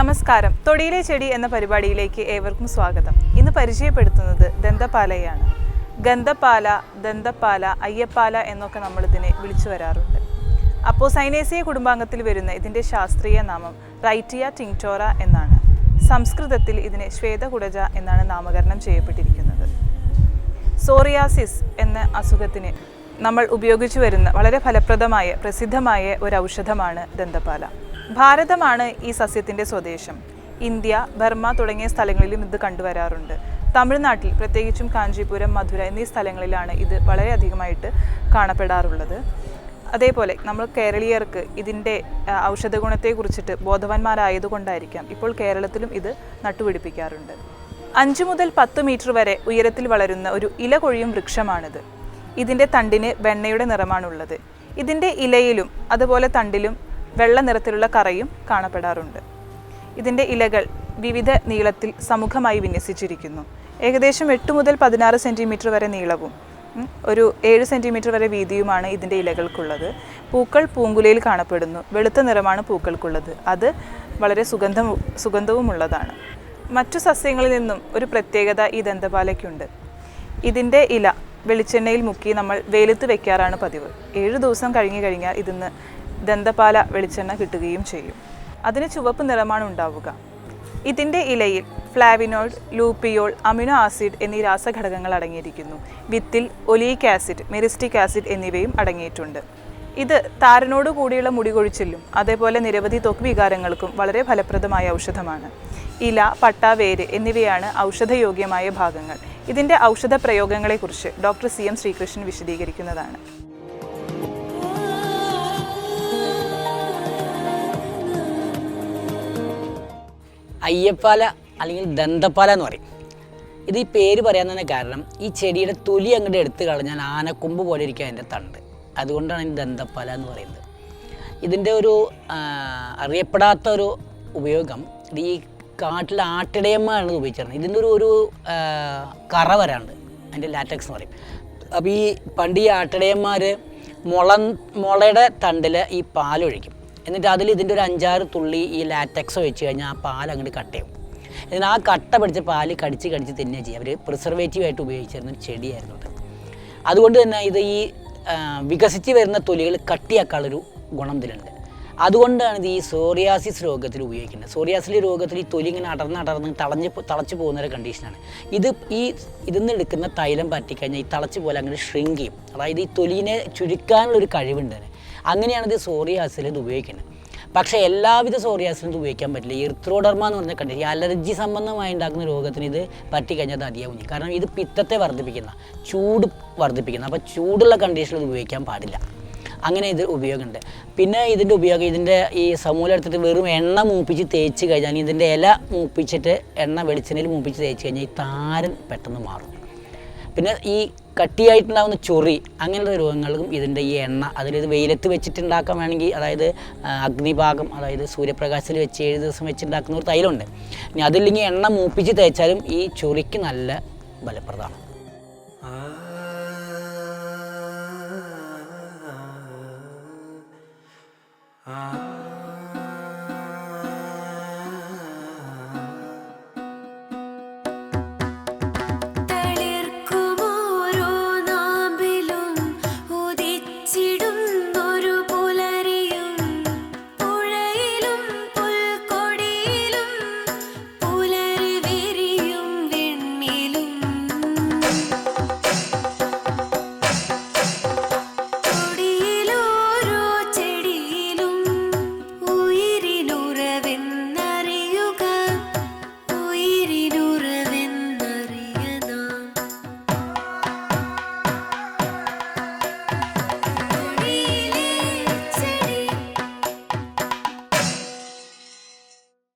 നമസ്കാരം. തൊടിയിലെ ചെടി എന്ന പരിപാടിയിലേക്ക് ഏവർക്കും സ്വാഗതം. ഇന്ന് പരിചയപ്പെടുത്തുന്നത് ദന്തപാലയാണ്. ഗന്ധപാല, ദന്തപാല, അയ്യപ്പാല എന്നൊക്കെ നമ്മളിതിനെ വിളിച്ചു വരാറുണ്ട്. അപ്പോസൈനേസിയ കുടുംബാംഗത്തിൽ വരുന്ന ഇതിൻ്റെ ശാസ്ത്രീയ നാമം റൈറ്റിയ ടിങ്ക്ടോറ എന്നാണ്. സംസ്കൃതത്തിൽ ഇതിനെ ശ്വേതകുടജ എന്നാണ് നാമകരണം ചെയ്യപ്പെട്ടിരിക്കുന്നത്. സോറിയാസിസ് എന്ന അസുഖത്തിന് നമ്മൾ ഉപയോഗിച്ചു വരുന്ന വളരെ ഫലപ്രദമായ പ്രസിദ്ധമായ ഒരു ഔഷധമാണ് ദന്തപാല. ഭാരതമാണ് ഈ സസ്യത്തിൻ്റെ സ്വദേശം. ഇന്ത്യ, ബർമ്മ തുടങ്ങിയ സ്ഥലങ്ങളിലും ഇത് കണ്ടുവരാറുണ്ട്. തമിഴ്നാട്ടിൽ പ്രത്യേകിച്ചും കാഞ്ചീപുരം, മധുര എന്നീ സ്ഥലങ്ങളിലാണ് ഇത് വളരെയധികമായിട്ട് കാണപ്പെടാറുള്ളത്. അതേപോലെ നമ്മൾ കേരളീയർക്ക് ഇതിൻ്റെ ഔഷധ ഗുണത്തെക്കുറിച്ചിട്ട് ബോധവാന്മാരായതുകൊണ്ടായിരിക്കാം ഇപ്പോൾ കേരളത്തിലും ഇത് നട്ടുപിടിപ്പിക്കാറുണ്ട്. 5 മുതൽ 10 മീറ്റർ വരെ ഉയരത്തിൽ വളരുന്ന ഒരു ഇല കൊഴിയും വൃക്ഷമാണിത്. ഇതിൻ്റെ തണ്ടിന് വെണ്ണയുടെ നിറമാണുള്ളത്. ഇതിൻ്റെ ഇലയിലും അതുപോലെ തണ്ടിലും വെള്ള നിറത്തിലുള്ള കറയും കാണപ്പെടാറുണ്ട്. ഇതിൻ്റെ ഇലകൾ വിവിധ നീളത്തിൽ സമുഖമായി വിന്യസിച്ചിരിക്കുന്നു. ഏകദേശം 8 മുതൽ 16 സെൻറ്റിമീറ്റർ വരെ നീളവും ഒരു 7 സെൻറ്റിമീറ്റർ വരെ വീതിയുമാണ് ഇതിൻ്റെ ഇലകൾക്കുള്ളത്. പൂക്കൾ പൂങ്കുലയിൽ കാണപ്പെടുന്നു. വെളുത്ത നിറമാണ് പൂക്കൾക്കുള്ളത്. അത് വളരെ സുഗന്ധവുമുള്ളതാണ്. മറ്റു സസ്യങ്ങളിൽ നിന്നും ഒരു പ്രത്യേകത ഈ ദന്തപാലയ്ക്കുണ്ട്. ഇതിൻ്റെ ഇല വെളിച്ചെണ്ണയിൽ മുക്കി നമ്മൾ വെയിലത്ത് വെക്കാറാണ് പതിവ്. 7 ദിവസം കഴിഞ്ഞാൽ ഇതിന്ന് ദന്തപാല വെളിച്ചെണ്ണ കിട്ടുകയും ചെയ്യും. അതിന് ചുവപ്പ് നിറമാണ് ഉണ്ടാവുക. ഇതിൻ്റെ ഇലയിൽ ഫ്ലാവിനോയിഡ്, ലൂപ്പിയോൾ, അമിനോ ആസിഡ് എന്നീ രാസഘടകങ്ങൾ അടങ്ങിയിരിക്കുന്നു. വിത്തിൽ ഒലീക് ആസിഡ്, മെറിസ്റ്റിക് ആസിഡ് എന്നിവയും അടങ്ങിയിട്ടുണ്ട്. ഇത് താരനോട് കൂടിയുള്ള മുടി കൊഴിച്ചിലും അതേപോലെ നിരവധി ത്വക്ക് വികാരങ്ങൾക്കും വളരെ ഫലപ്രദമായ ഔഷധമാണ്. ഇല, പട്ട, വേര് എന്നിവയാണ് ഔഷധയോഗ്യമായ ഭാഗങ്ങൾ. ഇതിൻ്റെ ഔഷധ പ്രയോഗങ്ങളെക്കുറിച്ച് ഡോക്ടർ CM ശ്രീകൃഷ്ണൻ വിശദീകരിക്കുന്നതാണ്. അയ്യപ്പാല അല്ലെങ്കിൽ ദന്തപാല എന്ന് പറയും. ഇത് ഈ പേര് പറയാൻ തന്നെ കാരണം ഈ ചെടിയുടെ തൊലി അങ്ങോട്ട് എടുത്ത് കളഞ്ഞാൽ ആനക്കൊമ്പ് പോലെ ഇരിക്കുക അതിൻ്റെ തണ്ട്. അതുകൊണ്ടാണ് ഇത് ദന്തപാല എന്ന് പറയുന്നത്. ഇതിൻ്റെ ഒരു അറിയപ്പെടാത്ത ഒരു ഉപയോഗം ഈ കാട്ടിലെ ആട്ടിടയന്മാരാണ് ഉപയോഗിച്ചിരുന്നത്. ഇതിൻ്റെ ഒരു കറ വരാണ്ട് അതിൻ്റെ ലാറ്റക്സ് എന്ന് പറയും. അപ്പോൾ ഈ പണ്ട് ഈ ആട്ടിടയന്മാർ മുളയുടെ തണ്ടിൽ ഈ പാലൊഴിക്കും. എന്നിട്ട് അതിൽ ഇതിൻ്റെ ഒരു 5-6 തുള്ളി ഈ ലാറ്റക്സ് വെച്ച് കഴിഞ്ഞാൽ ആ പാൽ അങ്ങോട്ട് കട്ട് ചെയ്യും. എന്നിട്ട് ആ കട്ട പിടിച്ച പാല് കടിച്ച് തിന്നുക ചെയ്യുക. അവർ പ്രിസർവേറ്റീവായിട്ട് ഉപയോഗിച്ചിരുന്ന ഒരു ചെടിയായിരുന്നു അത്. അതുകൊണ്ട് തന്നെ ഇത് ഈ വികസിച്ച് വരുന്ന തൊലികൾ കട്ടിയാക്കാനുള്ളൊരു ഗുണം ഇതിലുണ്ട്. അതുകൊണ്ടാണ് ഇത് ഈ സോറിയാസിസ് രോഗത്തിൽ ഉപയോഗിക്കുന്നത്. സോറിയാസിസ് രോഗത്തിൽ ഈ തൊലി ഇങ്ങനെ അടർന്ന് തളച്ച് പോകുന്നൊരു കണ്ടീഷനാണ്. ഇതിന്ന് എടുക്കുന്ന തൈലം പറ്റിക്കഴിഞ്ഞാൽ ഈ തളച്ച് പോലെ അങ്ങനെ ഷ്രിങ്ക് ചെയ്യും. അതായത് ഈ തൊലിനെ ചുരുക്കാനുള്ളൊരു കഴിവുണ്ട്. അങ്ങനെയാണ് ഇത് സോറിയാസിൽ ഇത് ഉപയോഗിക്കുന്നത്. പക്ഷേ എല്ലാവിധ സോറിയാസിലും ഇത് ഉപയോഗിക്കാൻ പറ്റില്ല. എർത്രോഡർമ എന്ന് പറഞ്ഞ കണ്ടീഷൻ, ഈ അലർജി സംബന്ധമായി ഉണ്ടാക്കുന്ന രോഗത്തിന് ഇത് പറ്റിക്കഴിഞ്ഞാൽ അത് അധികവും. കാരണം ഇത് പിത്തത്തെ ചൂട് വർദ്ധിപ്പിക്കുന്ന. അപ്പോൾ ചൂടുള്ള കണ്ടീഷനിൽ ഇത് ഉപയോഗിക്കാൻ പാടില്ല. അങ്ങനെ ഇത് ഉപയോഗമുണ്ട്. പിന്നെ ഇതിൻ്റെ ഉപയോഗം ഈ സമൂലം എടുത്തിട്ട് വെറും എണ്ണ മൂപ്പിച്ച് തേച്ച് കഴിഞ്ഞാൽ, ഇതിൻ്റെ ഇല മൂപ്പിച്ചിട്ട് വെളിച്ചെണ്ണയിൽ മൂപ്പിച്ച് തേച്ച് കഴിഞ്ഞാൽ ഈ താരൻ പെട്ടെന്ന് മാറും. പിന്നെ ഈ കട്ടിയായിട്ടുണ്ടാകുന്ന ചൊറി അങ്ങനെയുള്ള രോഗങ്ങൾക്കും ഇതിൻ്റെ ഈ എണ്ണ അതിലിത് വെയിലത്ത് വെച്ചിട്ടുണ്ടാക്കാൻ വേണമെങ്കിൽ, അതായത് അഗ്നിഭാഗം, അതായത് സൂര്യപ്രകാശത്തിൽ വെച്ച് 7 ദിവസം വെച്ചുണ്ടാക്കുന്ന ഒരു തൈലമുണ്ട്. ഇനി അതില്ലെങ്കിൽ എണ്ണ മൂപ്പിച്ച് തേച്ചാലും ഈ ചൊറിക്ക് നല്ല ഫലപ്രദമാണ്.